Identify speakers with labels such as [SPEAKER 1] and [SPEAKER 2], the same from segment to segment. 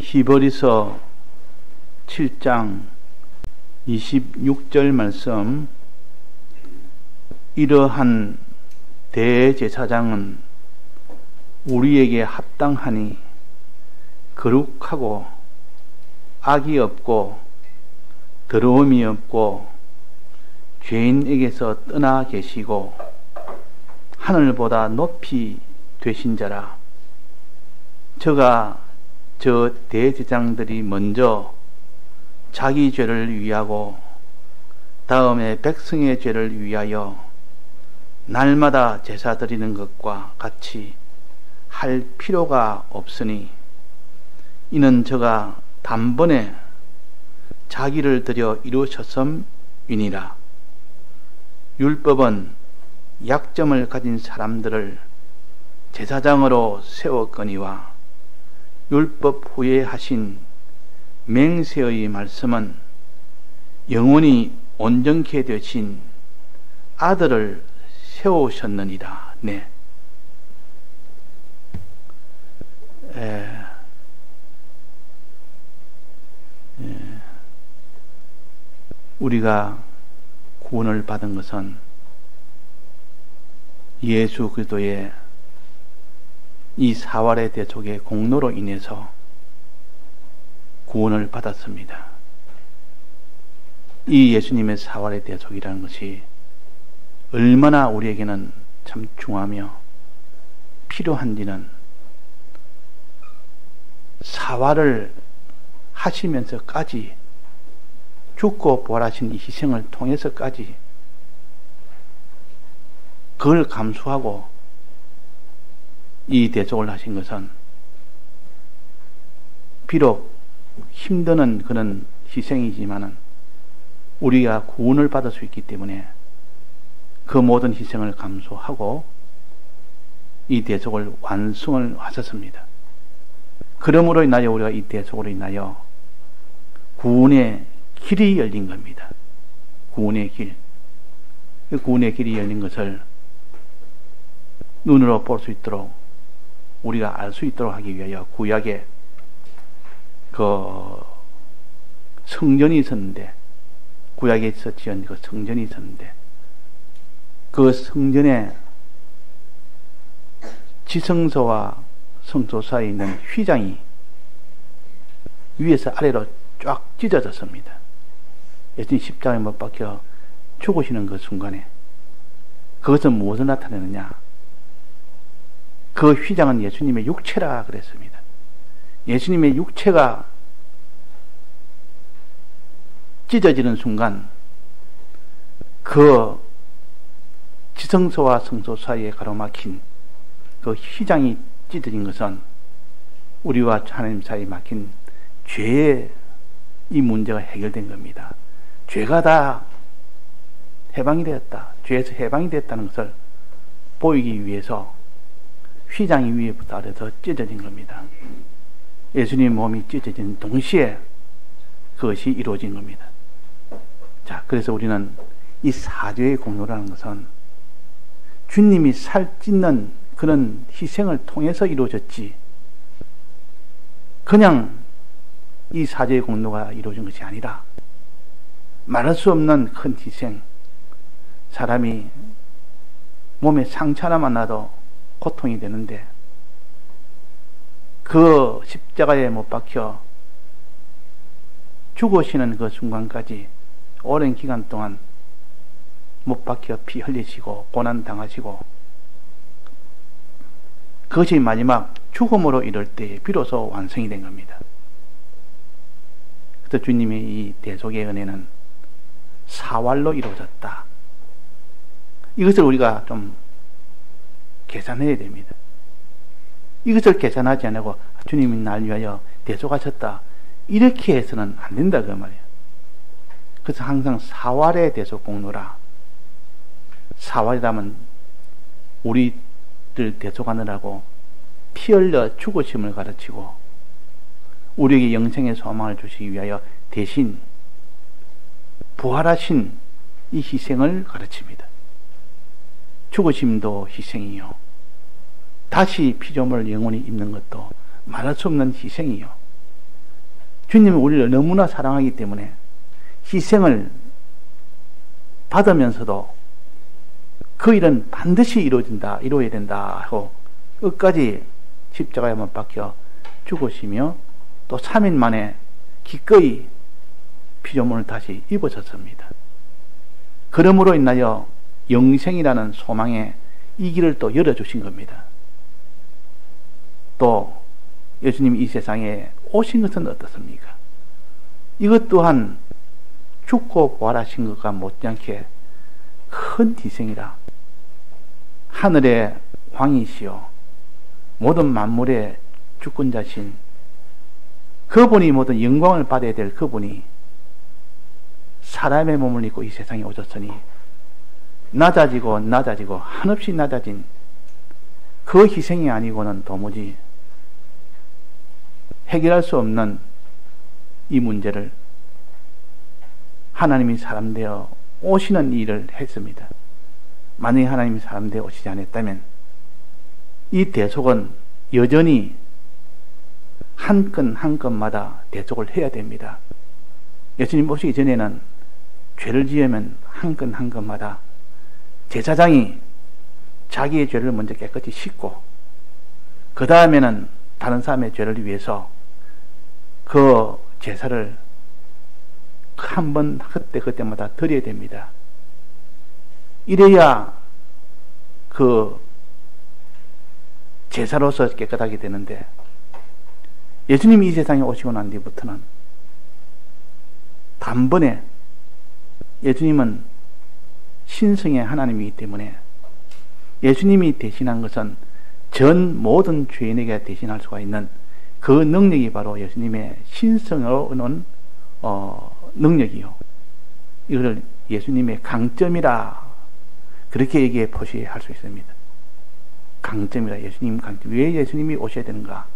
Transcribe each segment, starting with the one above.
[SPEAKER 1] 히브리서 7장 26절 말씀. 이러한 대제사장은 우리에게 합당하니 거룩하고 악이 없고 더러움이 없고 죄인에게서 떠나 계시고 하늘보다 높이 되신 자라. 저가 저 대제사장들이 먼저 자기 죄를 위하고 다음에 백성의 죄를 위하여 날마다 제사 드리는 것과 같이 할 필요가 없으니 이는 저가 단번에 자기를 드려 이루셨음이니라. 율법은 약점을 가진 사람들을 제사장으로 세웠거니와 율법 후에 하신 맹세의 말씀은 영원히 온전케 되신 아들을 세우셨느니라. 네. 우리가 구원을 받은 것은 예수 그리스도의 이 사활의 대속의 공로로 인해서 구원을 받았습니다. 이 예수님의 사활의 대속이라는 것이 얼마나 우리에게는 참 중요하며 필요한지는 사활을 하시면서까지 죽고 부활하신 이 희생을 통해서까지 그걸 감수하고 이 대속을 하신 것은 비록 힘드는 그런 희생이지만은 우리가 구원을 받을 수 있기 때문에 그 모든 희생을 감수하고 이 대속을 완성을 하셨습니다. 그러므로 인하여 우리가 이 대속으로 인하여 구원의 길이 열린 겁니다. 구원의 길. 구원의 길이 열린 것을 눈으로 볼 수 있도록 우리가 알 수 있도록 하기 위하여 구약에 그 성전이 있었는데, 구약에서 지은 그 성전이 있었는데, 그 성전에 지성소와 성소 사이에 있는 휘장이 위에서 아래로 쫙 찢어졌습니다. 예수님 십자가에 못 박혀 죽으시는 그 순간에 그것은 무엇을 나타내느냐? 그 휘장은 예수님의 육체라 그랬습니다. 예수님의 육체가 찢어지는 순간 그 지성소와 성소 사이에 가로막힌 그 휘장이 찢어진 것은 우리와 하나님 사이에 막힌 죄의 이 문제가 해결된 겁니다. 죄가 다 해방이 되었다. 죄에서 해방이 됐다는 것을 보이기 위해서 휘장이 위에부터 아래서 찢어진 겁니다. 예수님 몸이 찢어진 동시에 그것이 이루어진 겁니다. 자, 그래서 우리는 이 사죄의 공로라는 것은 주님이 살찢는 그런 희생을 통해서 이루어졌지, 그냥 이 사죄의 공로가 이루어진 것이 아니라 말할 수 없는 큰 희생, 사람이 몸에 상처 하나만 나도 고통이 되는데 그 십자가에 못 박혀 죽으시는 그 순간까지 오랜 기간 동안 못 박혀 피 흘리시고 고난 당하시고 그것이 마지막 죽음으로 이를 때에 비로소 완성이 된 겁니다. 그래서 주님의 이 대속의 은혜는 사활로 이루어졌다. 이것을 우리가 좀 계산해야 됩니다. 이것을 계산하지 않고 주님이 날 위하여 대속하셨다, 이렇게 해서는 안 된다 그 말이에요. 그래서 항상 사활의 대속 공로라. 사활이라면 우리들 대속하느라고 피 흘려 죽으심을 가르치고 우리에게 영생의 소망을 주시기 위하여 대신 부활하신 이 희생을 가르칩니다. 죽으심도 희생이요, 다시 피조물 영혼이 입는 것도 말할 수 없는 희생이요, 주님이 우리를 너무나 사랑하기 때문에 희생을 받으면서도 그 일은 반드시 이루어야 된다 하고 끝까지 십자가에 못 박혀 죽으시며 또 3일 만에 기꺼이 피조물을 다시 입으셨습니다. 그러므로 인하여 영생이라는 소망에 이 길을 또 열어주신 겁니다. 또 예수님이 이 세상에 오신 것은 어떻습니까? 이것 또한 죽고 부활하신 것과 못지않게 큰 희생이라. 하늘의 왕이시요 모든 만물의 주권자신 그분이 모든 영광을 받아야 될 그분이 사람의 몸을 입고 이 세상에 오셨으니 낮아지고 한없이 낮아진 그 희생이 아니고는 도무지 해결할 수 없는 이 문제를 하나님이 사람 되어 오시는 일을 했습니다. 만약에 하나님이 사람 되어 오시지 않았다면 이 대속은 여전히 한 건 한 건마다 대속을 해야 됩니다. 예수님 오시기 전에는 죄를 지으면 한 건 한 건마다 제사장이 자기의 죄를 먼저 깨끗이 씻고 그 다음에는 다른 사람의 죄를 위해서 그 제사를 한 번 그때마다 드려야 됩니다. 이래야 그 제사로서 깨끗하게 되는데 예수님이 이 세상에 오시고 난 뒤부터는 단번에 예수님은 신성의 하나님이기 때문에 예수님이 대신한 것은 전 모든 죄인에게 대신할 수가 있는 그 능력이 바로 예수님의 신성으로 오는 능력이요. 이거를 예수님의 강점이라 그렇게 얘기해 표시할 수 있습니다. 강점이라. 예수님 강점. 왜 예수님이 오셔야 되는가?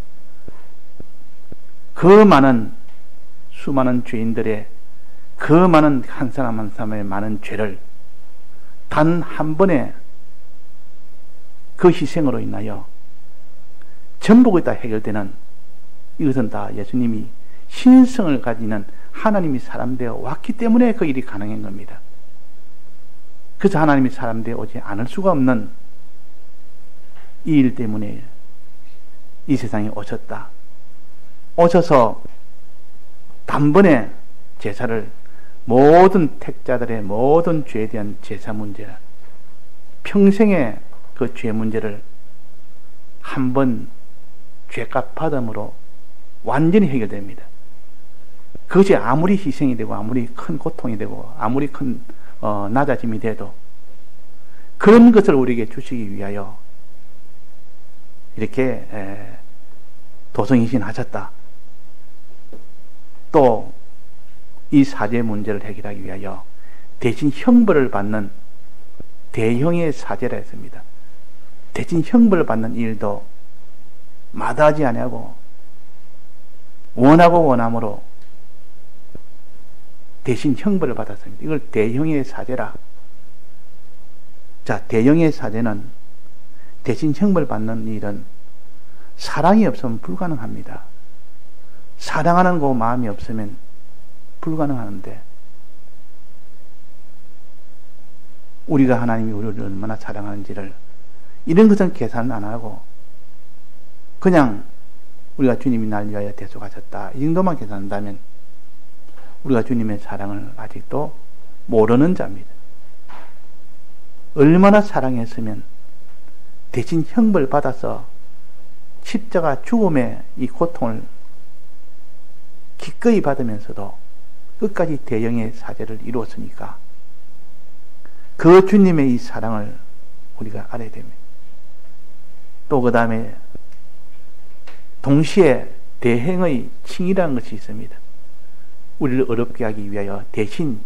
[SPEAKER 1] 그 많은 수많은 죄인들의 그 많은 한 사람 한 사람의 많은 죄를 단 한 번에 그 희생으로 인하여 전부가 다 해결되는, 이것은 다 예수님이 신성을 가지는 하나님이 사람 되어 왔기 때문에 그 일이 가능한 겁니다. 그래서 하나님이 사람 되어 오지 않을 수가 없는 이 일 때문에 이 세상에 오셨다. 오셔서 단번에 제사를, 모든 택자들의 모든 죄에 대한 제사 문제, 평생의 그 죄 문제를 한 번 죄값 받음으로 완전히 해결됩니다. 그것이 아무리 희생이 되고 아무리 큰 고통이 되고 아무리 큰 낮아짐이 돼도 그런 것을 우리에게 주시기 위하여 이렇게 도성이신 하셨다. 또 이 사죄 문제를 해결하기 위하여 대신 형벌을 받는 대형의 사죄라 했습니다. 대신 형벌을 받는 일도 마다하지 아니하고 원하고 원함으로 대신 형벌을 받았습니다. 이걸 대형의 사죄라. 자, 대형의 사죄는 대신 형벌 받는 일은 사랑이 없으면 불가능합니다. 사랑하는 그 마음이 없으면 불가능하는데, 우리가 하나님이 우리를 얼마나 사랑하는지를 이런 것은 계산 안 하고 그냥 우리가 주님이 날 위하여 대속하셨다 이 정도만 계산한다면 우리가 주님의 사랑을 아직도 모르는 자입니다. 얼마나 사랑했으면 대신 형벌 받아서 십자가 죽음의 이 고통을 기꺼이 받으면서도 끝까지 대형의 사죄를 이루었으니까 그 주님의 이 사랑을 우리가 알아야 됩니다. 또 그 다음에 동시에 대행의 칭이라는 것이 있습니다. 우리를 어렵게 하기 위하여 대신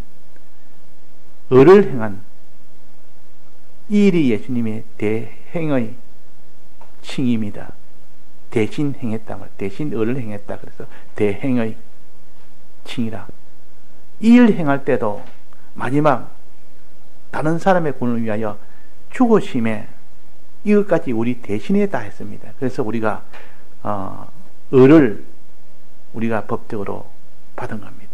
[SPEAKER 1] 을을 행한 이 일이 예수님의 대행의 칭입니다. 대신 행했다, 대신 을을 행했다. 그래서 대행의 칭이라. 이 일 행할 때도 마지막 다른 사람의 구원을 위하여 죽으심에 이것까지 우리 대신에 다 했습니다. 그래서 우리가 을을 우리가 법적으로 받은 겁니다.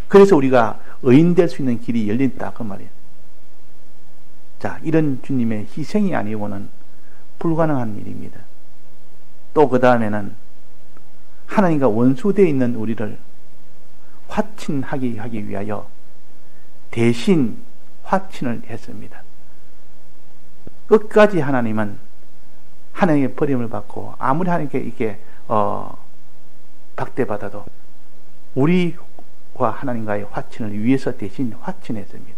[SPEAKER 1] 그래서 우리가 의인 될 수 있는 길이 열린다 그 말이에요. 자, 이런 주님의 희생이 아니고는 불가능한 일입니다. 또 그 다음에는 하나님과 원수되어 있는 우리를 화친하기 위하여 대신 화친을 했습니다. 끝까지 하나님은 하나님의 버림을 받고 아무리 하나님께 이렇게 박대받아도 우리와 하나님과의 화친을 위해서 대신 화친했습니다.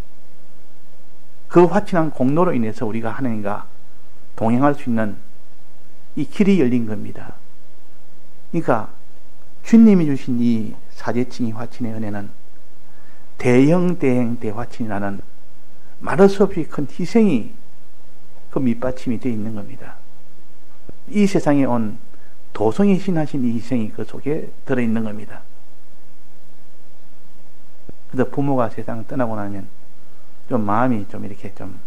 [SPEAKER 1] 그 화친한 공로로 인해서 우리가 하나님과 동행할 수 있는 이 길이 열린 겁니다. 그러니까 주님이 주신 이 사제칭의 화친의 은혜는 대형 대행 대화친이라는 말할 수 없이 큰 희생이 그 밑받침이 되어 있는 겁니다. 이 세상에 온 도성의 신하신 이 희생이 그 속에 들어있는 겁니다. 그래서 부모가 세상을 떠나고 나면 좀 마음이 좀 이렇게 좀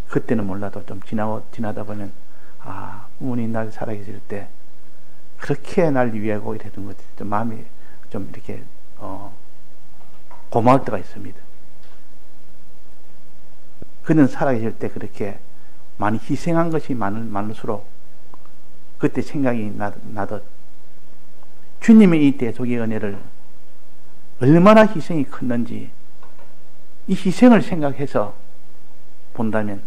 [SPEAKER 1] 그때는 몰라도 좀 지나다 보면 부모님 날 살아계실 때 그렇게 날 위하고 이랬던 것 좀 마음이 좀 이렇게 고마울 때가 있습니다. 그는 살아계실 때 그렇게 많이 희생한 것이 많을수록 그때 생각이 나듯 주님의 이 대속의 은혜를 얼마나 희생이 컸는지 이 희생을 생각해서 본다면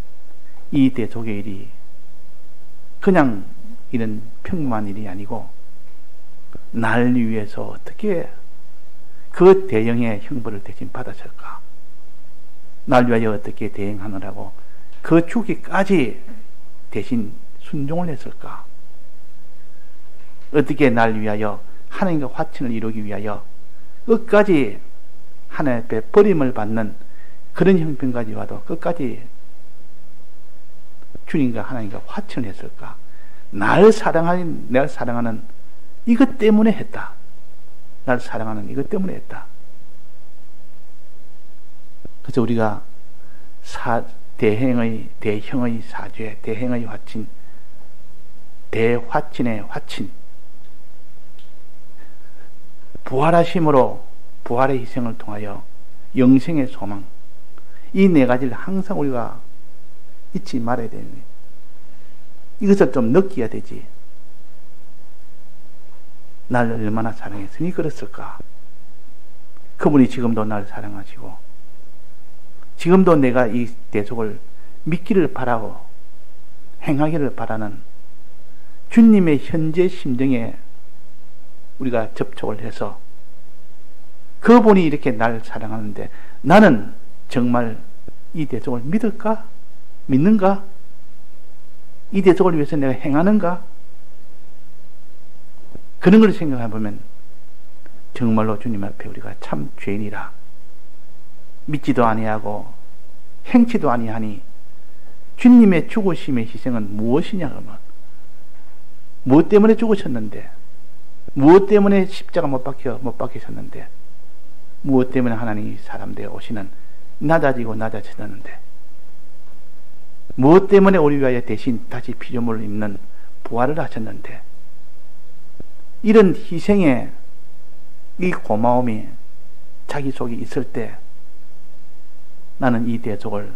[SPEAKER 1] 이 대속의 일이 그냥 이런 평범한 일이 아니고 날 위해서 어떻게 그 대형의 형벌을 대신 받았을까? 날 위하여 어떻게 대행하느라고 그 죽기까지 대신 순종을 했을까? 어떻게 날 위하여 하나님과 화친을 이루기 위하여 끝까지 하나님 앞에 버림을 받는 그런 형편까지 와도 끝까지 주님과 하나님과 화친을 했을까? 나를 사랑하는 이것 때문에 했다. 나를 사랑하는 이것 때문에 했다. 그래서 우리가 대형의 사죄, 대행의 화친, 대화친의 화친, 부활하심으로 부활의 희생을 통하여 영생의 소망, 이 네 가지를 항상 우리가 잊지 말아야 됩니다. 이것을 좀 느껴야 되지. 나를 얼마나 사랑했으니 그랬을까? 그분이 지금도 나를 사랑하시고 지금도 내가 이 대속을 믿기를 바라고 행하기를 바라는 주님의 현재 심정에 우리가 접촉을 해서 그분이 이렇게 나를 사랑하는데 나는 정말 이 대속을 믿을까? 믿는가? 이 대속을 위해서 내가 행하는가? 그런 걸 생각해보면 정말로 주님 앞에 우리가 참 죄인이라 믿지도 아니하고 행치도 아니하니 주님의 죽으심의 희생은 무엇이냐 그러면 무엇 때문에 죽으셨는데 무엇 때문에 십자가 못 박히셨는데 무엇 때문에 하나님이 사람 되어 오시는 낮아지고 낮아지셨는데 무엇 때문에 우리 위하여 대신 다시 피조물을 입는 부활을 하셨는데 이런 희생의 이 고마움이 자기 속에 있을 때 나는 이 대속을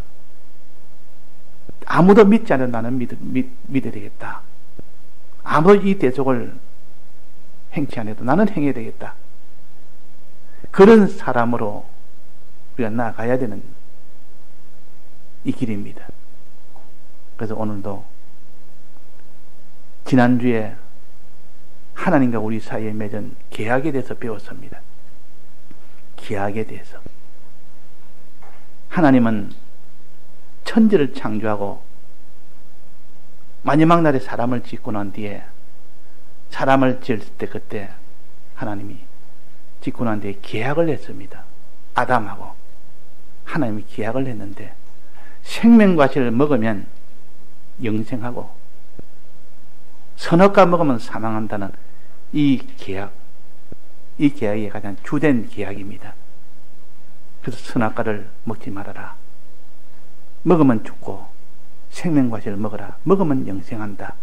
[SPEAKER 1] 아무도 믿지 않아도 나는 믿어야 되겠다. 아무도 이 대속을 행치 않아도 나는 행해야 되겠다. 그런 사람으로 우리가 나아가야 되는 이 길입니다. 그래서 오늘도 지난주에 하나님과 우리 사이에 맺은 계약에 대해서 배웠습니다. 계약에 대해서. 하나님은 천지를 창조하고 마지막 날에 사람을 짓고 난 뒤에 사람을 지을 때 그때 하나님이 짓고 난 뒤에 계약을 했습니다. 아담하고 하나님이 계약을 했는데 생명과실을 먹으면 영생하고 선악과 먹으면 사망한다는 이 계약이 가장 주된 계약입니다. 그래서 선악과를 먹지 말아라. 먹으면 죽고 생명과실을 먹어라. 먹으면 영생한다.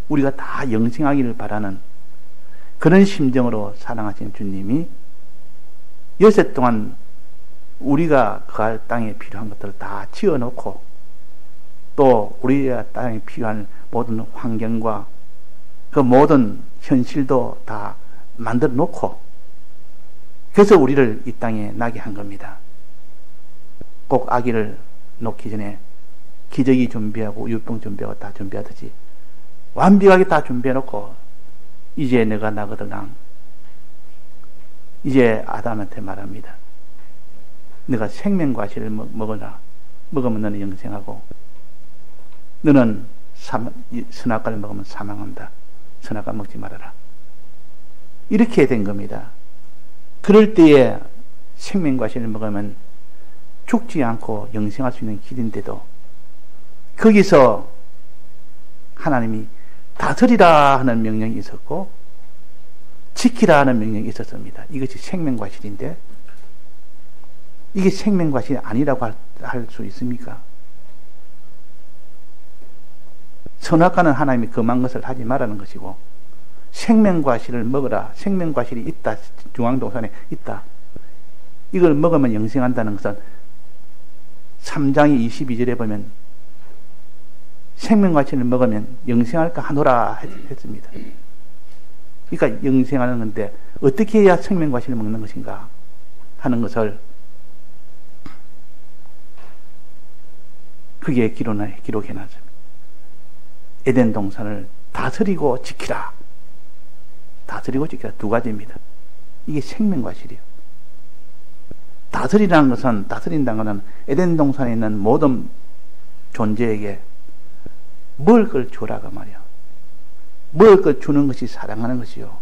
[SPEAKER 1] 우리가 다 영생하기를 바라는 그런 심정으로 사랑하신 주님이 여세 동안 우리가 그 땅에 필요한 것들을 다 지어놓고 또 우리 땅에 필요한 모든 환경과 그 모든 현실도 다 만들어 놓고 그래서 우리를 이 땅에 나게 한 겁니다. 꼭 아기를 놓기 전에 기저귀 준비하고 유병 준비하고 다 준비하듯이 완벽하게 다 준비해 놓고 이제 내가 나거든랑 이제 아담한테 말합니다. 내가 생명과실을 먹으라. 먹으면 너는 영생하고 너는 선악과를 먹으면 사망한다. 선악과 먹지 말아라. 이렇게 된 겁니다. 그럴 때에 생명과실을 먹으면 죽지 않고 영생할 수 있는 길인데도 거기서 하나님이 다스리라 하는 명령이 있었고 지키라 하는 명령이 있었습니다. 이것이 생명과실인데 이게 생명과실이 아니라고 할 수 있습니까? 선악과는 하나님이 금한 것을 하지 말라는 것이고 생명과실을 먹으라. 생명과실이 있다. 중앙동산에 있다. 이걸 먹으면 영생한다는 것은 3장의 22절에 보면 생명과실을 먹으면 영생할까 하노라 했습니다. 그러니까 영생하는 건데 어떻게 해야 생명과실을 먹는 것인가 하는 것을 그게 기록해놨습니다. 에덴 동산을 다스리고 지키라. 다스리고 지키라. 두 가지입니다. 이게 생명과실이에요. 다스리라는 것은, 다스린다는 것은 에덴 동산에 있는 모든 존재에게 먹을 걸 주라가 말이야. 먹을 걸 주는 것이 사랑하는 것이요.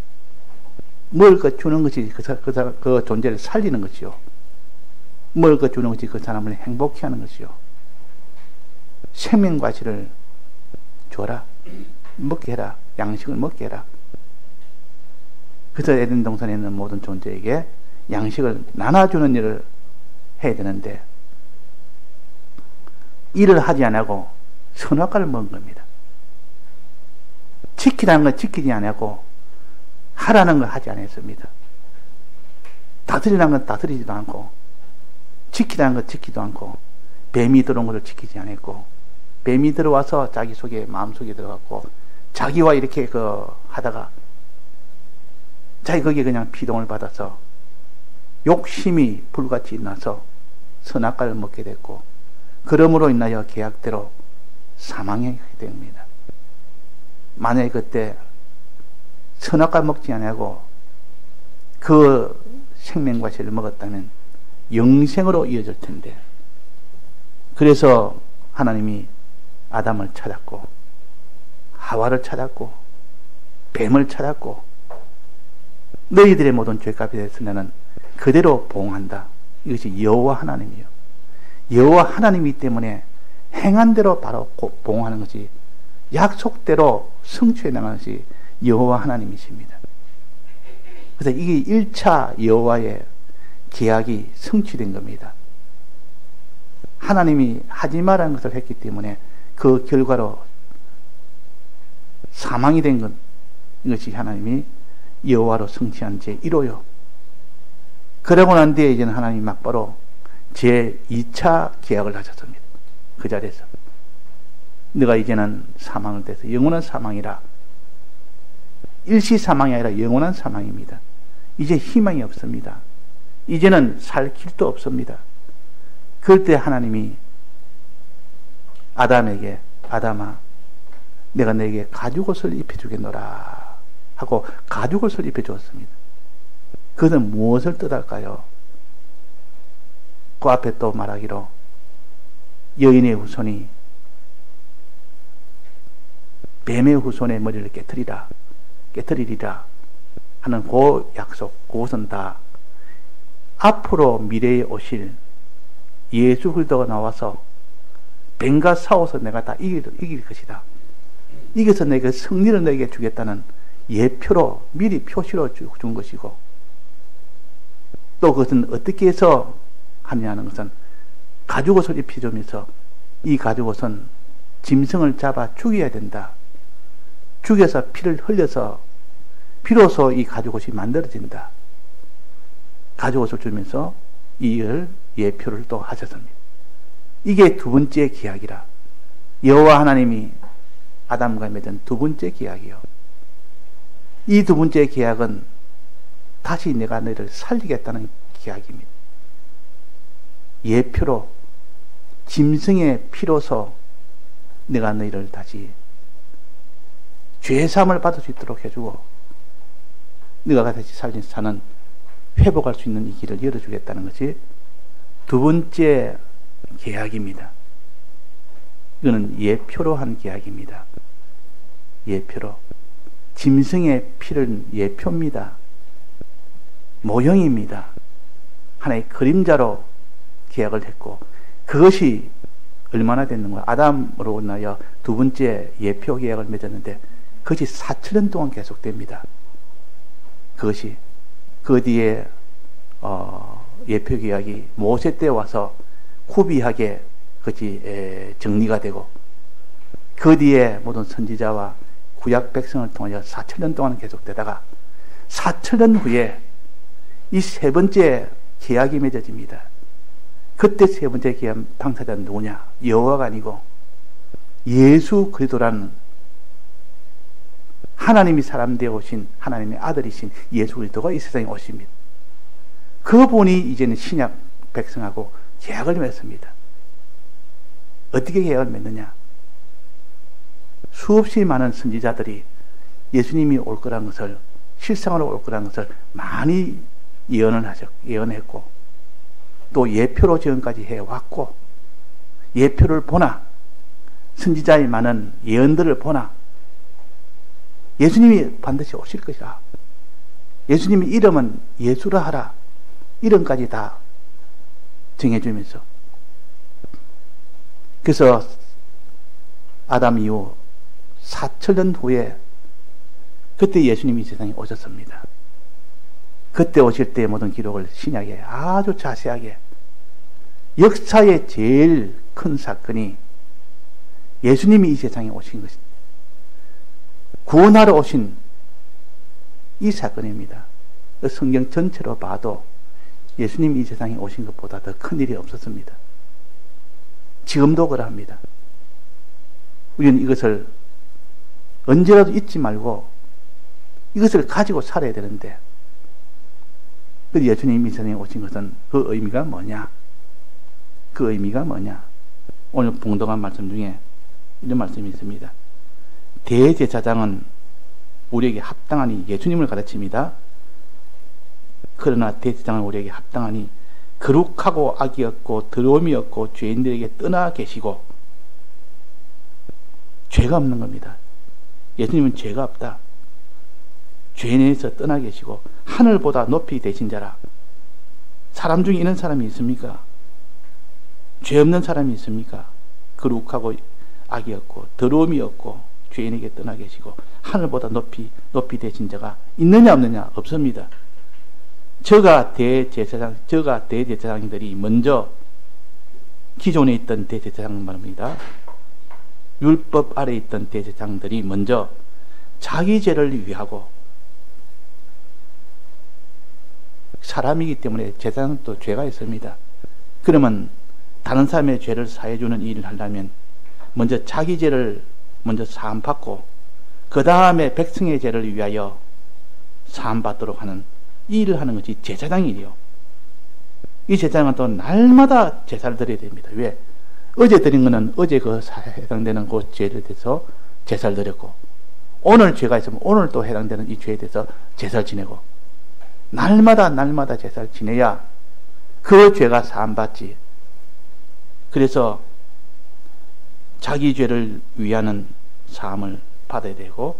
[SPEAKER 1] 먹을 걸 주는 것이 그 존재를 살리는 것이요. 먹을 걸 주는 것이 그 사람을 행복해 하는 것이요. 생명과실을 줘라. 먹게 해라. 양식을 먹게 해라. 그래서 에덴 동산에 있는 모든 존재에게 양식을 나눠주는 일을 해야 되는데 일을 하지 않고 선악과를 먹은 겁니다. 지키라는 걸 지키지 않고 하라는 걸 하지 않았습니다. 다스리라는 건 다스리지도 않고 지키라는 걸 지키지도 않고 뱀이 들어온 것을 지키지 않았고 뱀이 들어와서 자기 속에 마음속에 들어갔고 자기와 이렇게 하다가 자기 거기에 그냥 피동을 받아서 욕심이 불같이 나서 선악과를 먹게 됐고 그러므로 인하여 계약대로 사망하게 됩니다. 만약에 그때 선악과 먹지 않고 그 생명과실을 먹었다면 영생으로 이어질 텐데 그래서 하나님이 아담을 찾았고 하와를 찾았고 뱀을 찾았고 너희들의 모든 죄값에 대해서 나는 그대로 보응한다. 이것이 여호와 하나님이요. 여호와 하나님이기 때문에 행한 대로 바로 보응하는 것이 약속대로 성취해 나가는 것이 여호와 하나님이십니다. 그래서 이게 1차 여호와의 계약이 성취된 겁니다. 하나님이 하지 말라는 것을 했기 때문에 그 결과로 사망이 된 것, 이것이 하나님이 여호와로 성취한 제1호요. 그러고 난 뒤에 이제는 하나님이 막바로 제2차 계약을 하셨습니다. 그 자리에서 너가 이제는 사망을 대해서 영원한 사망이라, 일시 사망이 아니라 영원한 사망입니다. 이제 희망이 없습니다. 이제는 살 길도 없습니다. 그럴 때 하나님이 아담에게 아담아 내가 너에게 가죽옷을 입혀주겠노라 하고 가죽옷을 입혀주었습니다. 그것은 무엇을 뜻할까요? 그 앞에 또 말하기로 여인의 후손이 뱀의 후손의 머리를 깨뜨리리라 하는 그 약속, 그것은 다 앞으로 미래에 오실 예수 그리스도가 나와서 뱀과 싸워서 내가 다 이길 것이다. 이겨서 내가 승리를 너에게 주겠다는 예표로 미리 표시로 준 것이고, 또 그것은 어떻게 해서 하느냐는 것은 가죽옷을 입혀주면서 이 가죽옷은 짐승을 잡아 죽여야 된다. 죽여서 피를 흘려서 비로소 이 가죽옷이 만들어진다. 가죽옷을 주면서 이를 예표를 또 하셨습니다. 이게 두 번째 계약이라. 여호와 하나님이 아담과 맺은 두 번째 계약이요. 이 두 번째 계약은 다시 내가 너희를 살리겠다는 계약입니다. 예표로 짐승의 피로서 내가 너희를 다시 죄사함을 받을 수 있도록 해주고 네가 다시 사는 회복할 수 있는 이 길을 열어주겠다는 것이 두 번째 계약입니다. 이거는 예표로 한 계약입니다. 예표로. 짐승의 피는 예표입니다. 모형입니다. 하나의 그림자로 계약을 했고 그것이 얼마나 됐는가. 아담으로 인하여 두 번째 예표 계약을 맺었는데 그것이 4,000년 동안 계속됩니다. 그것이 그 뒤에 예표 계약이 모세 때 와서 후비하게 그것이 정리가 되고 그 뒤에 모든 선지자와 구약 백성을 통하여 4,000년 동안 계속되다가 4,000년 후에 이 세 번째 계약이 맺어집니다. 그때 세 번째 계약 당사자는 누구냐? 여호와가 아니고 예수 그리스도라는 하나님이 사람 되어 오신 하나님의 아들이신 예수 그리스도가 이 세상에 오십니다. 그분이 이제는 신약 백성하고 계약을 맺습니다. 어떻게 계약을 맺느냐? 수없이 많은 선지자들이 예수님이 올 거라는 것을, 실상으로 올 거라는 것을 많이 예언했고 또 예표로 지금까지 해왔고 예표를 보나 선지자의 많은 예언들을 보나 예수님이 반드시 오실 것이라. 예수님의 이름은 예수라 하라. 이름까지 다 정해주면서 그래서 아담 이후 4,000년 후에 그때 예수님이 세상에 오셨습니다. 그때 오실 때의 모든 기록을 신약에 아주 자세하게 역사의 제일 큰 사건이 예수님이 이 세상에 오신 것입니다. 구원하러 오신 이 사건입니다. 성경 전체로 봐도 예수님이 이 세상에 오신 것보다 더 큰 일이 없었습니다. 지금도 그러합니다. 우리는 이것을 언제라도 잊지 말고 이것을 가지고 살아야 되는데 그 예수님이 이 세상에 오신 것은 그 의미가 뭐냐? 그 의미가 뭐냐? 오늘 봉독한 말씀 중에 이런 말씀이 있습니다. 대제사장은 우리에게 합당하니 예수님을 가르칩니다. 그러나 대제사장은 우리에게 합당하니 거룩하고 악이 없고 더러움이 없고 죄인들에게 떠나 계시고 죄가 없는 겁니다. 예수님은 죄가 없다. 죄인에서 떠나 계시고 하늘보다 높이 되신 자라. 사람 중에 이런 사람이 있습니까? 죄 없는 사람이 있습니까? 거룩하고 악이 없고 더러움이 없고 죄인에게 떠나 계시고 하늘보다 높이 되신 자가 있느냐 없느냐? 없습니다. 저가 대제사장들이 먼저 기존에 있던 대제사장 말입니다. 율법 아래 있던 대제사장들이 먼저 자기 죄를 위하고 사람이기 때문에 제사장도 죄가 있습니다. 그러면 다른 사람의 죄를 사해주는 일을 하려면 먼저 자기 죄를 먼저 사함받고 그 다음에 백성의 죄를 위하여 사함받도록 하는 이 일을 하는 것이 제사장 일이요. 이 제사장은 또 날마다 제사를 드려야 됩니다. 왜? 어제 드린 것은 어제 그 해당되는 그 죄에 대해서 제사를 드렸고 오늘 죄가 있으면 오늘 또 해당되는 이 죄에 대해서 제사를 지내고 날마다 제사를 지내야 그 죄가 사함받지. 그래서 자기 죄를 위하는 사함을 받아야 되고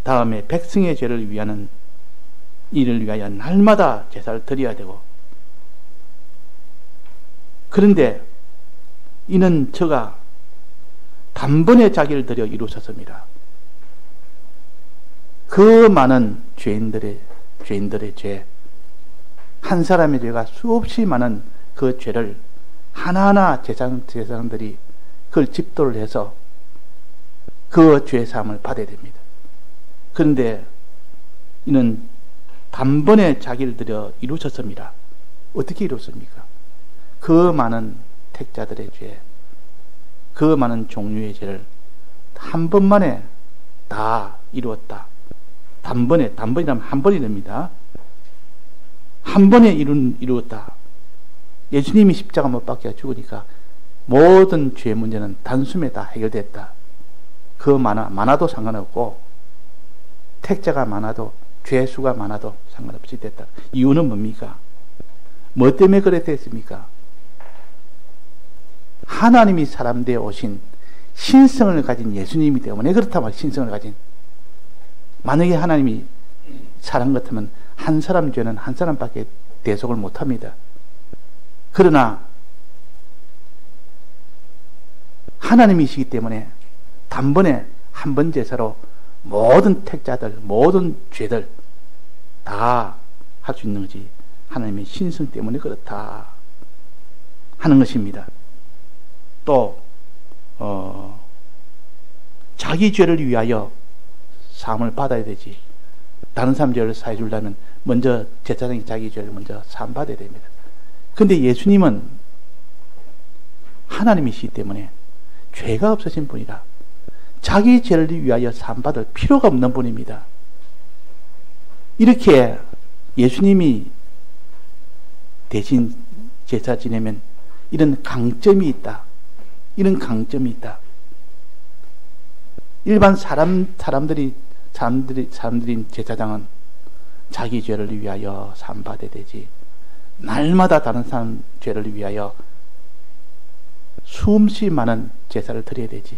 [SPEAKER 1] 다음에 백성의 죄를 위하는 이를 위하여 날마다 제사를 드려야 되고 그런데 이는 저가 단번에 자기를 드려 이루셨습니다. 그 많은 죄인들의 죄, 한 사람의 죄가 수없이 많은 그 죄를 하나하나 제사장들이 그걸 집도를 해서 그 죄 사함을 받아야 됩니다. 그런데 이는 단번에 자기를 들여 이루셨습니다. 어떻게 이루었습니까? 그 많은 택자들의 죄, 그 많은 종류의 죄를 한 번만에 다 이루었다. 단번이라면 한 번이 됩니다. 한 번에 이루었다. 예수님이 십자가 못 박혀 죽으니까 모든 죄 문제는 단숨에 다 해결됐다. 그 많아도 상관없고, 택자가 많아도, 죄수가 많아도 상관없이 됐다. 이유는 뭡니까? 뭐 때문에 그래 됐습니까? 하나님이 사람 되어 오신 신성을 가진 예수님이 때문에 그렇단 말이에요. 신성을 가진. 만약에 하나님이 사람 같으면 한 사람 죄는 한 사람밖에 대속을 못합니다. 그러나 하나님이시기 때문에 단번에 한 번 제사로 모든 택자들, 모든 죄들 다 할 수 있는 것이 하나님의 신성 때문에 그렇다 하는 것입니다. 또 자기 죄를 위하여 사함을 받아야 되지. 다른 사람 죄를 사해 주려면 먼저 제사장이 자기 죄를 먼저 사함 받아야 됩니다. 근데 예수님은 하나님이시기 때문에 죄가 없으신 분이라 자기 죄를 위하여 사함 받을 필요가 없는 분입니다. 이렇게 예수님이 대신 제사 지내면 이런 강점이 있다. 이런 강점이 있다. 일반 사람들인 제사장은 자기 죄를 위하여 사함 받아야 되지. 날마다 다른 사람 죄를 위하여 수없이 많은 제사를 드려야 되지.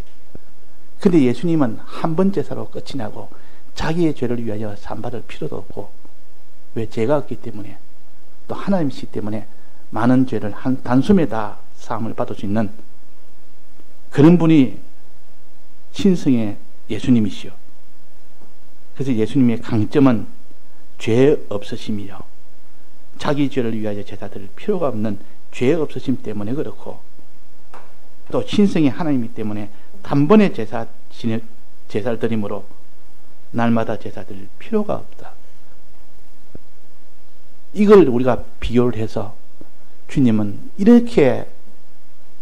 [SPEAKER 1] 근데 예수님은 한 번 제사로 끝이 나고 자기의 죄를 위하여 사함 받을 필요도 없고, 왜? 죄가 없기 때문에, 또 하나님이시기 때문에 많은 죄를 단숨에 다 사함을 받을 수 있는 그런 분이 신성의 예수님이시요. 그래서 예수님의 강점은 죄 없으심이요. 자기 죄를 위하여 제사 드릴 필요가 없는 죄 없으심 때문에 그렇고, 또 신성의 하나님이기 때문에 단번에 제사를 드림으로 날마다 제사 드릴 필요가 없다. 이걸 우리가 비교를 해서 주님은 이렇게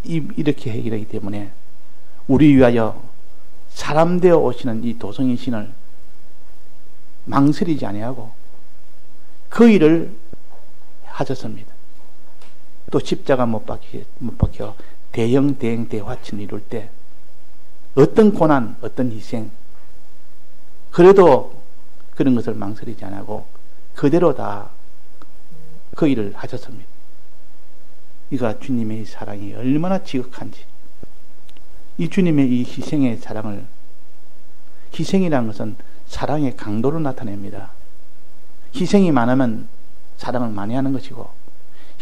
[SPEAKER 1] 해결하기 때문에 우리 위하여 사람 되어 오시는 이 도성의 신을 망설이지 아니하고 그 일을 하셨습니다. 또 십자가 못 박혀 대형 대행 대화친을 이룰 때 어떤 고난, 어떤 희생, 그래도 그런 것을 망설이지 않고 그대로 다 그 일을 하셨습니다. 이가 주님의 사랑이 얼마나 지극한지, 이 주님의 이 희생의 사랑을, 희생이라는 것은 사랑의 강도를 나타냅니다. 희생이 많으면 사랑을 많이 하는 것이고,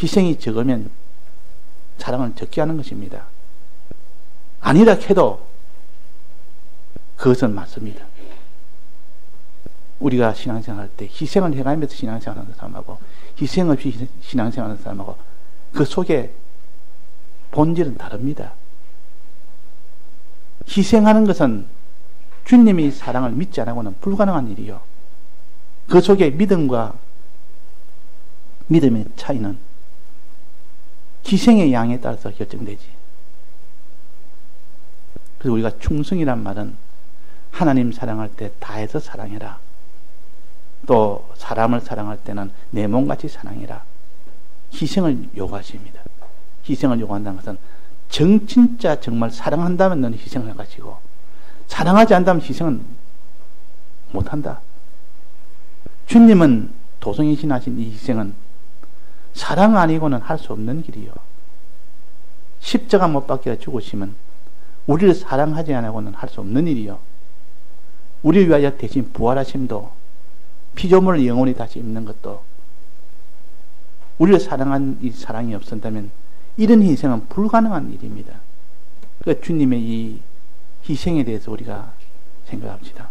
[SPEAKER 1] 희생이 적으면 사랑을 적게 하는 것입니다. 아니라 해도 그것은 맞습니다. 우리가 신앙생활 할 때 희생을 해가면서 신앙생활하는 사람하고 희생 없이 신앙생활하는 사람하고 그 속에 본질은 다릅니다. 희생하는 것은 주님의 사랑을 믿지 않고는 불가능한 일이요. 그 속에 믿음과 믿음의 차이는 희생의 양에 따라서 결정되지. 그래서 우리가 충성이란 말은 하나님 사랑할 때 다해서 사랑해라. 또 사람을 사랑할 때는 내 몸같이 사랑해라. 희생을 요구하십니다. 희생을 요구한다는 것은 진짜 정말 사랑한다면 너는 희생을 할 것이고, 사랑하지 않다면 희생은 못한다. 주님은 도성이신 하신 이 희생은 사랑 아니고는 할 수 없는 길이요. 십자가 못 박혀 죽으시면 우리를 사랑하지 않고는 할 수 없는 일이요. 우리를 위하여 대신 부활하심도, 피조물을 영원히 다시 입는 것도, 우리를 사랑한 이 사랑이 없었다면 이런 희생은 불가능한 일입니다. 그러니까 주님의 이 희생에 대해서 우리가 생각합시다.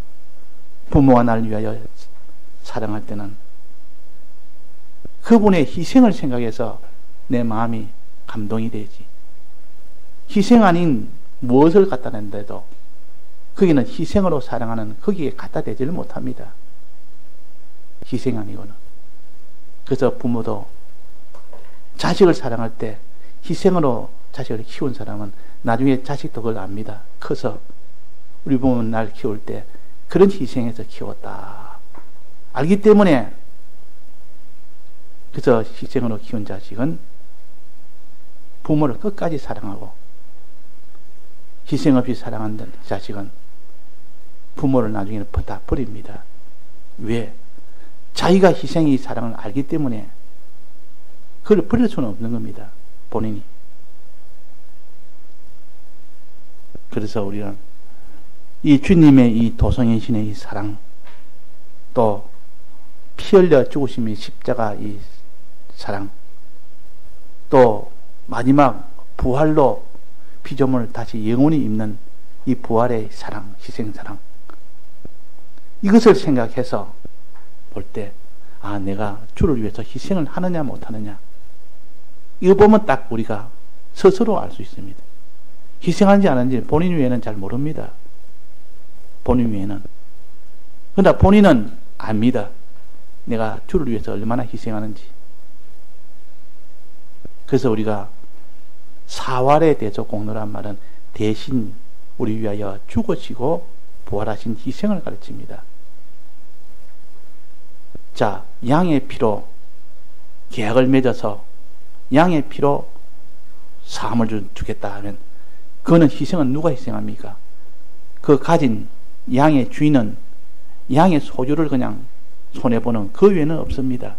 [SPEAKER 1] 부모가 날 위하여 사랑할 때는 그분의 희생을 생각해서 내 마음이 감동이 되지, 희생 아닌 무엇을 갖다 낸데도 거기는 희생으로 사랑하는 거기에 갖다 대지를 못합니다. 희생 아니고는. 그래서 부모도 자식을 사랑할 때 희생으로 자식을 키운 사람은 나중에 자식도 그걸 압니다. 커서 우리 부모는 날 키울 때 그런 희생에서 키웠다. 알기 때문에 그래서 희생으로 키운 자식은 부모를 끝까지 사랑하고 희생 없이 사랑하는 자식은 부모를 나중에는 다 버립니다. 왜? 자기가 희생이 사랑을 알기 때문에 그걸 버릴 수는 없는 겁니다. 본인이. 그래서 우리는 이 주님의 이 도성인신의 이 사랑, 또 피 흘려 죽으심의 십자가 이 사랑, 또 마지막 부활로 피조물을 다시 영원히 입는 이 부활의 사랑, 희생 사랑, 이것을 생각해서 볼 때, 아, 내가 주를 위해서 희생을 하느냐 못하느냐, 이거 보면 딱 우리가 스스로 알 수 있습니다. 희생하는지 안 하는지 본인 외에는 잘 모릅니다. 본인 외에는. 그러나 본인은 압니다. 내가 주를 위해서 얼마나 희생하는지. 그래서 우리가 사활의 대속 공로란 말은 대신 우리 위하여 죽으시고 부활하신 희생을 가르칩니다. 자, 양의 피로 계약을 맺어서 양의 피로 사함을 주겠다 하면 그거는 희생은 누가 희생합니까? 그 가진 양의 주인은 양의 소유를 그냥 손해보는 그 외에는 없습니다.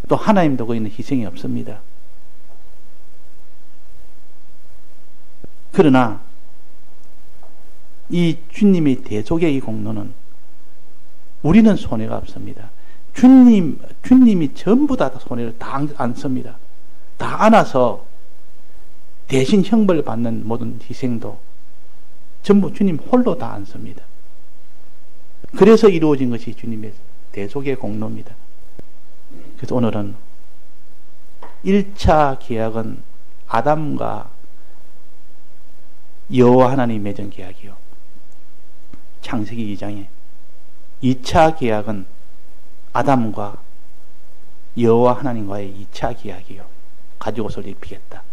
[SPEAKER 1] 또 하나님도 거기는 희생이 없습니다. 그러나 이 주님의 대속의 이 공로는 우리는 손해가 없습니다. 주님이 전부 다 손해를 다 안습니다. 다 안아서 대신 형벌을 받는 모든 희생도 전부 주님 홀로 다 안습니다. 그래서 이루어진 것이 주님의 대속의 공로입니다. 그래서 오늘은 1차 계약은 아담과 여호와 하나님이 맺은 계약이요. 창세기 2장에 2차 계약은 아담과 여호와 하나님과의 2차 계약이요. 가죽옷을 입히겠다.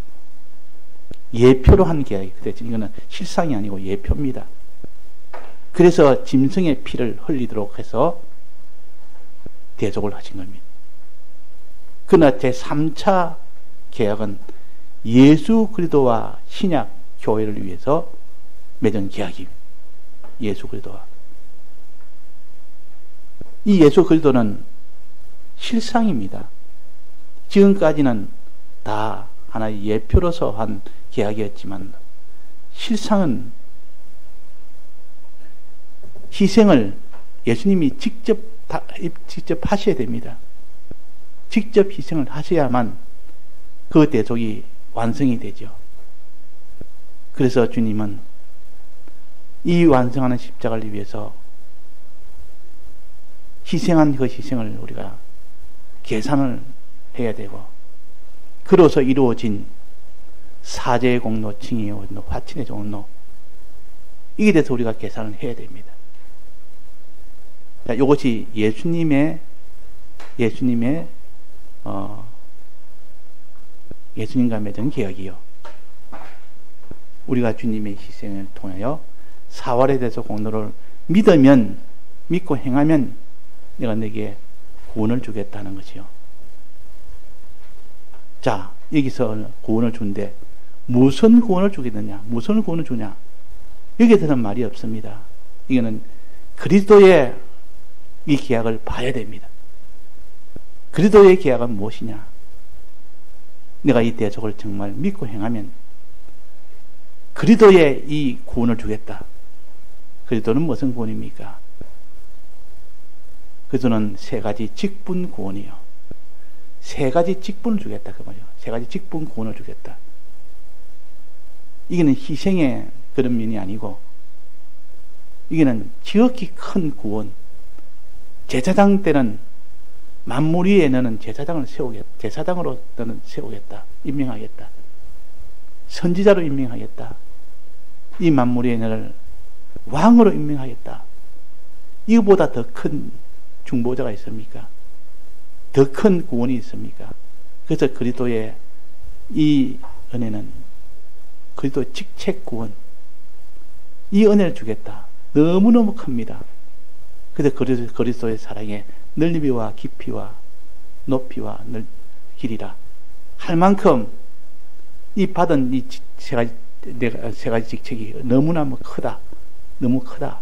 [SPEAKER 1] 예표로 한 계약이거든요. 이거는 실상이 아니고 예표입니다. 그래서 짐승의 피를 흘리도록 해서 대속을 하신 겁니다. 그러나 제3차 계약은 예수 그리스도와 신약 교회를 위해서 맺은 계약입니다. 예수 그리스도와. 이 예수 그리스도는 실상입니다. 지금까지는 다 하나의 예표로서 한 계약이었지만 실상은 희생을 예수님이 직접 하셔야 됩니다. 직접 희생을 하셔야만 그 대속이 완성이 되죠. 그래서 주님은 이 완성하는 십자가를 위해서 희생한 그 희생을 우리가 계산을 해야 되고, 그로서 이루어진 사제의 공로, 칭의의 공로, 화친의 공로, 이게 대해서 우리가 계산을 해야 됩니다. 자, 이것이 예수님과 맺은 계약이요. 우리가 주님의 희생을 통하여 사활에 대해서 공로를 믿고 행하면 내가 내게 구원을 주겠다는 것이요. 자, 여기서 구원을 준대. 무슨 구원을 주겠느냐? 무슨 구원을 주냐? 여기에 대해서는 말이 없습니다. 이거는 그리스도의 이 계약을 봐야 됩니다. 그리스도의 계약은 무엇이냐? 내가 이 대속을 정말 믿고 행하면 그리스도의 이 구원을 주겠다. 그리스도는 무슨 구원입니까? 그리스도는 세 가지 직분 구원이요. 세 가지 직분을 주겠다. 그 말이요. 세 가지 직분 구원을 주겠다. 이게는 희생의 그런 면이 아니고, 이게는 지극히 큰 구원. 제사장 때는 만물 위에 너는 제사장을 제사장으로 너는 세우겠다. 임명하겠다. 선지자로 임명하겠다. 이 만물의 너를 왕으로 임명하겠다. 이거보다 더 큰 중보자가 있습니까? 더 큰 구원이 있습니까? 그래서 그리스도의 이 은혜는 그리스도의 직책 구원, 이 은혜를 주겠다. 너무너무 큽니다. 그래서 그리스도의 사랑의 넓이와 깊이와 높이와 길이라 할 만큼 이 받은 이 세 가지 직책이 너무나 크다. 너무 크다.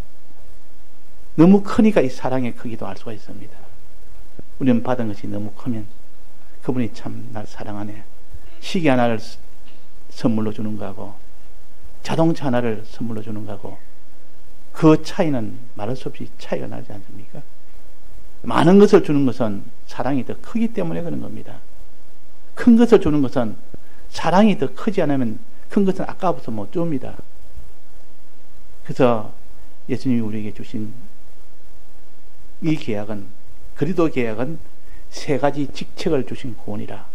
[SPEAKER 1] 너무 크니까 이 사랑의 크기도 알 수가 있습니다. 우리는 받은 것이 너무 크면 그분이 참 날 사랑하네. 시계 하나를 선물로 주는 거하고 자동차 하나를 선물로 주는 거하고 그 차이는 말할 수 없이 차이가 나지 않습니까? 많은 것을 주는 것은 사랑이 더 크기 때문에 그런 겁니다. 큰 것을 주는 것은 사랑이 더 크지 않으면 큰 것은 아까워서 못 줍니다. 그래서 예수님이 우리에게 주신 이 계약은, 그리스도 계약은 세 가지 직책을 주신 구원이라.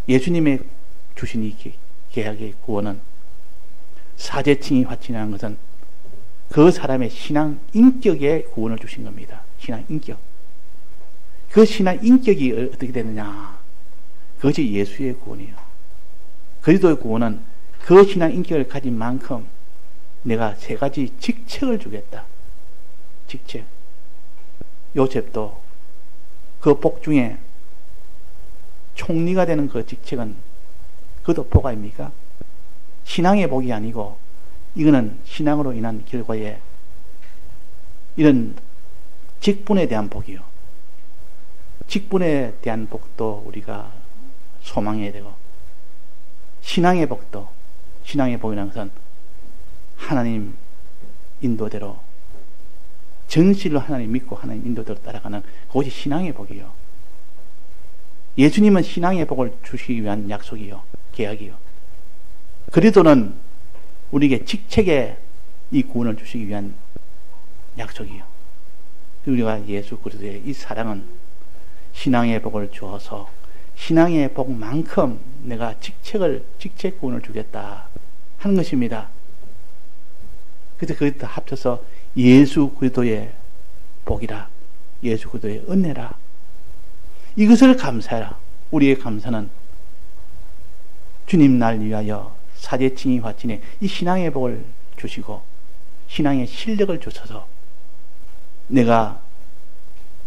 [SPEAKER 1] 예수님의 주신 이 계약의 구원은 사제칭이 화친이라는 것은 그 사람의 신앙 인격에 구원을 주신 겁니다. 신앙 인격. 그 신앙 인격이 어떻게 되느냐? 그것이 예수의 구원이에요. 그리스도의 구원은 그 신앙 인격을 가진 만큼 내가 세 가지 직책을 주겠다. 직책. 요셉도 그 복 중에 총리가 되는 그 직책은 그것도 복 아닙니까? 신앙의 복이 아니고 이거는 신앙으로 인한 결과에 이런 직분에 대한 복이요. 직분에 대한 복도 우리가 소망해야 되고 신앙의 복도, 신앙의 복이라는 것은 하나님 인도대로 정실로 하나님 믿고 하나님 인도대로 따라가는 그것이 신앙의 복이요. 예수님은 신앙의 복을 주시기 위한 약속이요. 계약이요. 그리스도는 우리에게 직책의 이 구원을 주시기 위한 약속이요. 우리가 예수 그리스도의 이 사랑은 신앙의 복을 주어서 신앙의 복만큼 내가 직책 구원을 주겠다 하는 것입니다. 그래서 그것도 합쳐서 예수 그리스도의 복이라, 예수 그리스도의 은혜라. 이것을 감사해라. 우리의 감사는 주님 날 위하여 사제칭이 화친에 이 신앙의 복을 주시고 신앙의 실력을 주셔서 내가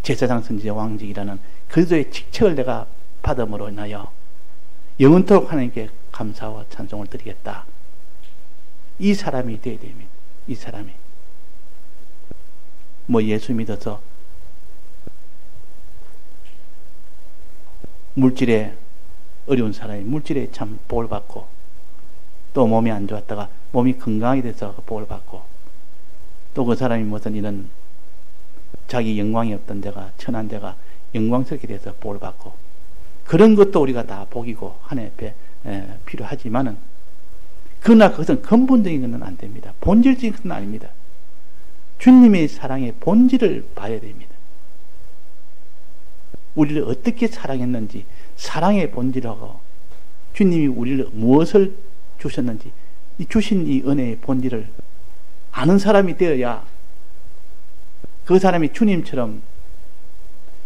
[SPEAKER 1] 제사장 선지자 왕직이라는 그리스도의 직책을 내가 받음으로 인하여 영원토록 하나님께 감사와 찬송을 드리겠다. 이 사람이 되어야 됩니다. 이 사람이 예수 믿어서 물질에 어려운 사람이 물질에 참 복을 받고 또 몸이 안 좋았다가 몸이 건강하게 돼서 복을 받고 또 그 사람이 무슨 이런 자기 영광이 없던 데가 천한 데가 영광스럽게 돼서 복을 받고 그런 것도 우리가 다 복이고 하나님 앞에 필요하지만은 그러나 그것은 근본적인 것은 안 됩니다. 본질적인 것은 아닙니다. 주님의 사랑의 본질을 봐야 됩니다. 우리를 어떻게 사랑했는지 사랑의 본질하고 주님이 우리를 무엇을 주셨는지 이 주신 이 은혜의 본질을 아는 사람이 되어야 그 사람이 주님처럼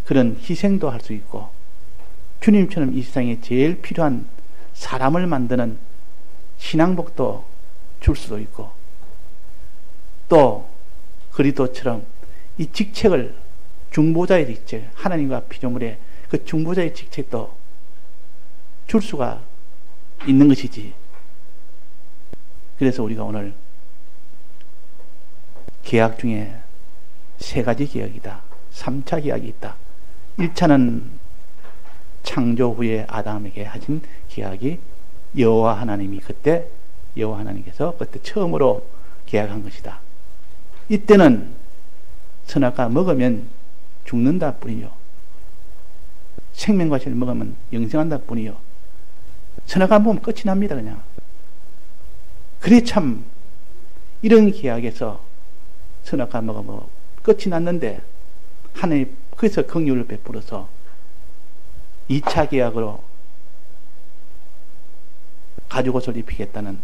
[SPEAKER 1] 그런 희생도 할 수 있고 주님처럼 이 세상에 제일 필요한 사람을 만드는 신앙복도 줄 수도 있고 또 그리스도처럼 이 직책을 중보자의 직책, 하나님과 피조물의 그 중보자의 직책도 줄 수가 있는 것이지. 그래서 우리가 오늘 계약 중에 세 가지 계약이다. 3차 계약이 있다. 1차는 창조 후에 아담에게 하신 계약이 여호와 하나님이 그때 여호와 하나님께서 그때 처음으로 계약한 것이다. 이때는 선악과 먹으면 죽는다 뿐이요. 생명과실을 먹으면 영생한다 뿐이요. 선악과 먹으면 끝이 납니다. 그냥. 그래 참 이런 계약에서 선악과 먹으면 끝이 났는데 하나님 거기서 긍휼을 베풀어서 2차 계약으로 가죽옷을 입히겠다는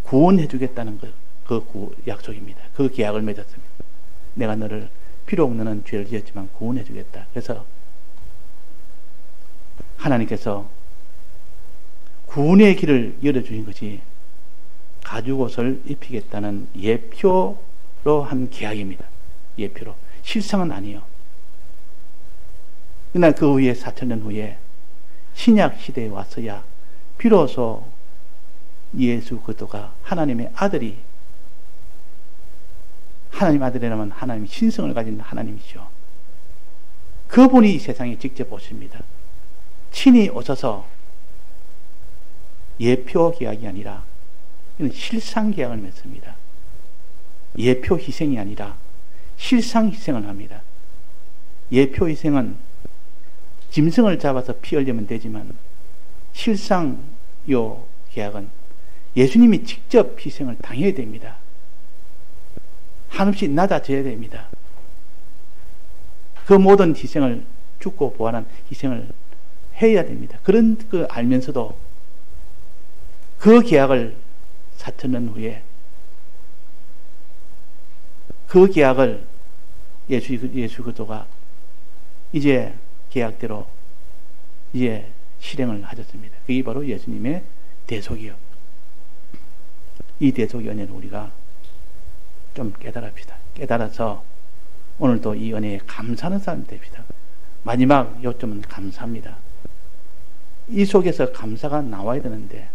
[SPEAKER 1] 구원해 주겠다는 것 그 약속입니다. 그 계약을 맺었습니다. 내가 너를 비록 너는 죄를 지었지만 구원해 주겠다. 그래서 하나님께서 구원의 길을 열어주신 것이 가죽옷을 입히겠다는 예표로 한 계약입니다. 예표로. 실상은 아니요. 그러나 그 후에 4,000년 후에 신약 시대에 와서야 비로소 예수 그리스도가 하나님의 아들이, 하나님 아들이라면 하나님의 신성을 가진 하나님이죠. 그분이 이 세상에 직접 오십니다. 친히 오셔서 예표 계약이 아니라 이는 실상 계약을 맺습니다. 예표 희생이 아니라 실상 희생을 합니다. 예표 희생은 짐승을 잡아서 피 흘리면 되지만 실상 요 계약은 예수님이 직접 희생을 당해야 됩니다. 한없이 낮아져야 됩니다. 그 모든 희생을, 죽고 부활한 희생을 해야 됩니다. 그런 그 알면서도 그 계약을 4,000년 후에 그 계약을 예수 그리스도가 이제 계약대로 이제 실행을 하셨습니다. 그게 바로 예수님의 대속이요. 이 대속의 은혜는 우리가 좀 깨달읍시다. 깨달아서 오늘도 이 은혜에 감사하는 사람이 됩시다. 마지막 요점은 감사합니다. 이 속에서 감사가 나와야 되는데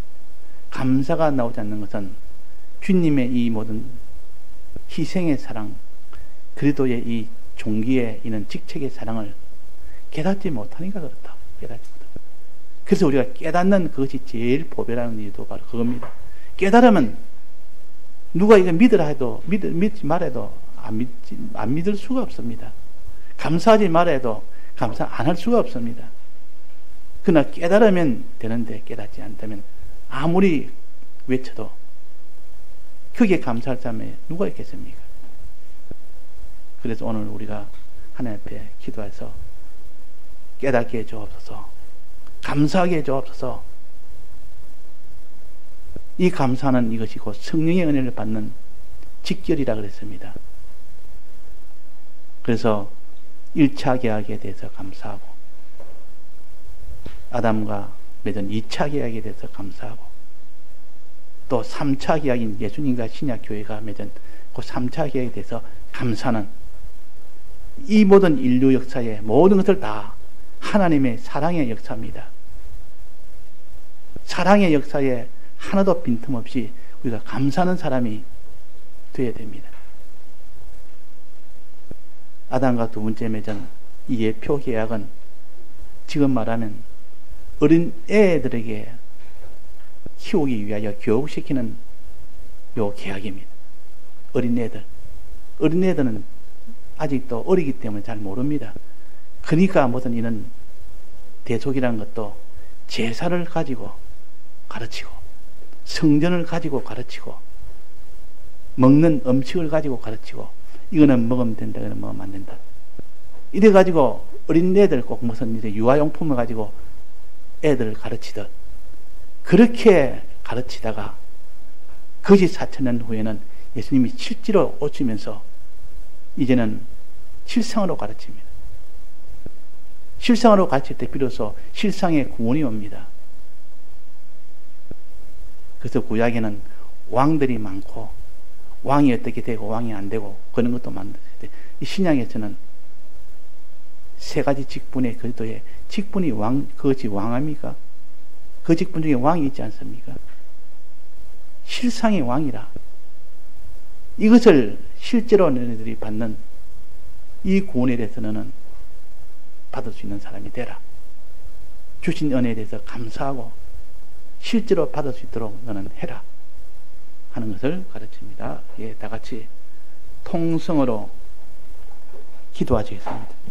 [SPEAKER 1] 감사가 나오지 않는 것은 주님의 이 모든 희생의 사랑, 그리스도의 이 종기에 있는 직책의 사랑을 깨닫지 못하니까 그렇다. 깨닫지 못하다. 그래서 우리가 깨닫는 그것이 제일 보배라는 이유도 바로 그겁니다. 깨달으면 누가 이거 믿으라 해도 믿지 말아도 안 믿을 수가 없습니다. 감사하지 말아도 감사 안 할 수가 없습니다. 그러나 깨달으면 되는데 깨닫지 않다면 아무리 외쳐도 그게 감사할 사람이 누가 있겠습니까? 그래서 오늘 우리가 하나님 앞에 기도해서 깨닫게 해 주옵소서, 감사하게 해 주옵소서. 이 감사는 이것이 곧 성령의 은혜를 받는 직결이라 그랬습니다. 그래서 1차 계약에 대해서 감사하고 아담과 맺은 2차 계약에 대해서 감사하고 또 3차 계약인 예수님과 신약교회가 맺은 그 3차 계약에 대해서 감사는 이 모든 인류 역사의 모든 것을 다 하나님의 사랑의 역사입니다. 사랑의 역사에 하나도 빈틈없이 우리가 감사하는 사람이 되어야 됩니다. 아담과 두 번째 맺은 이 예표 계약은 지금 말하면 어린 애들에게 키우기 위하여 교육시키는 요 계약입니다. 어린애들은 아직도 어리기 때문에 잘 모릅니다. 그러니까 무슨 이런 대속이라는 것도 제사를 가지고 가르치고 성전을 가지고 가르치고 먹는 음식을 가지고 가르치고 이거는 먹으면 된다, 이거는 먹으면 안 된다. 이래 가지고 어린애들 꼭 무슨 이제 유아용품을 가지고 애들을 가르치듯 그렇게 가르치다가 거짓 4,000년 후에는 예수님이 실제로 오시면서 이제는 실상으로 가르칩니다. 실상으로 가르칠 때 비로소 실상의 구원이 옵니다. 그래서 구약에는 왕들이 많고 왕이 어떻게 되고 왕이 안 되고 그런 것도 많은데 이 신약에서는 세 가지 직분의 그리스도의 직분이 그것이 왕합니까? 그 직분 중에 왕이 있지 않습니까? 실상의 왕이라. 이것을 실제로 너희들이 받는 이 구원에 대해서 너는 받을 수 있는 사람이 되라. 주신 은혜에 대해서 감사하고 실제로 받을 수 있도록 너는 해라 하는 것을 가르칩니다. 예, 다 같이 통성으로 기도하시겠습니다.